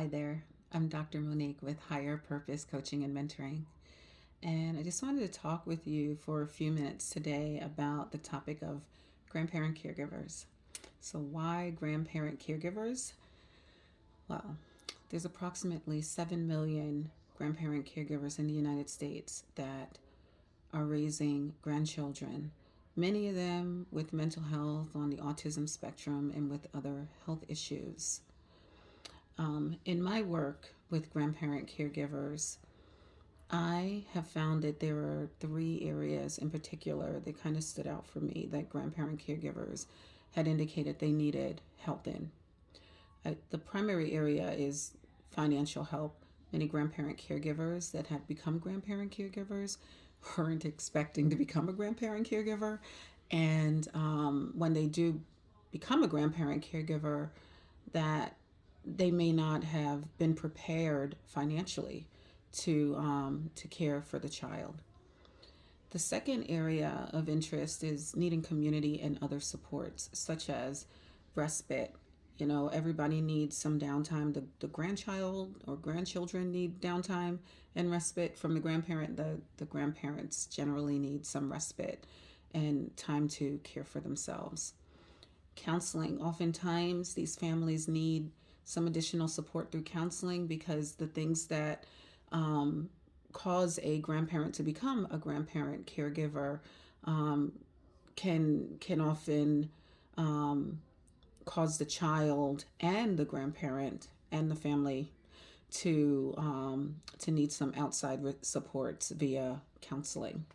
Hi there. I'm Dr. Monique with Higher Purpose Coaching and Mentoring. And I just wanted to talk with you for a few minutes today about the topic of grandparent caregivers. So, why grandparent caregivers? Well, there's approximately 7 million grandparent caregivers in the United States that are raising grandchildren, many of them with mental health on the autism spectrum and with other health issues. In my work with grandparent caregivers, I have found that there are three areas in particular that kind of stood out for me that grandparent caregivers had indicated they needed help in. The primary area is financial help. Many grandparent caregivers that had become grandparent caregivers weren't expecting to become a grandparent caregiver. And when they do become a grandparent caregiver, that they may not have been prepared financially to care for the child. The second area of interest is needing community and other supports, such as respite. You know, everybody needs some downtime. The grandchild or grandchildren need downtime and respite from the grandparent. The grandparents generally need some respite and time to care for themselves. Counseling. Oftentimes, these families need some additional support through counseling because the things that um, cause a grandparent to become a grandparent caregiver um, can often um, cause the child and the grandparent and the family to need some outside supports via counseling.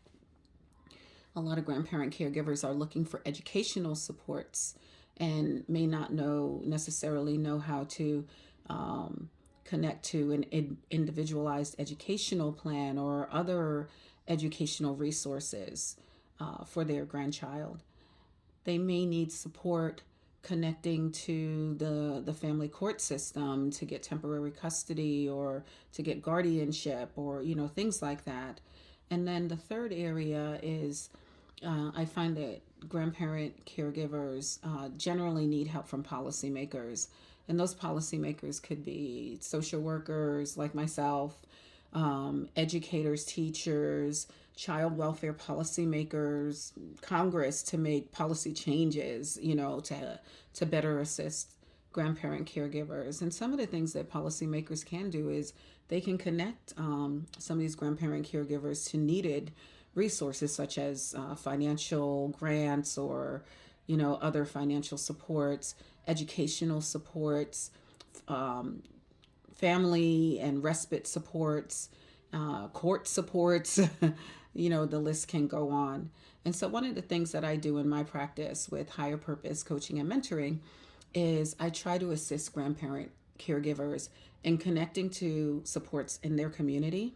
A lot of grandparent caregivers are looking for educational supports and may not necessarily know how to um, connect to an individualized educational plan or other educational resources for their grandchild. They may need support connecting to the family court system to get temporary custody or to get guardianship or things like that. And then the third area is I find that grandparent caregivers generally need help from policymakers. And those policymakers could be social workers like myself, educators, teachers, child welfare policymakers, Congress to make policy changes, to better assist grandparent caregivers. And some of the things that policymakers can do is they can connect some of these grandparent caregivers to needed resources such as financial grants or other financial supports, educational supports, um, family and respite supports, court supports. The list can go on. And so one of the things that I do in my practice with Higher Purpose Coaching and Mentoring is I try to assist grandparent caregivers in connecting to supports in their community.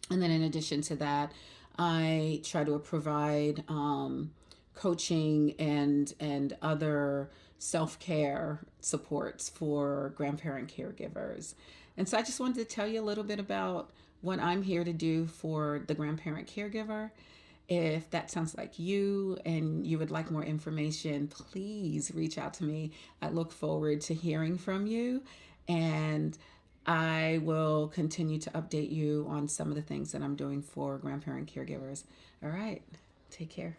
And then in addition to that, I try to provide coaching and other self-care supports for grandparent caregivers. And so I just wanted to tell you a little bit about what I'm here to do for the grandparent caregiver. If that sounds like you and you would like more information, please reach out to me. I look forward to hearing from you, and I will continue to update you on some of the things that I'm doing for grandparent caregivers. All right, take care.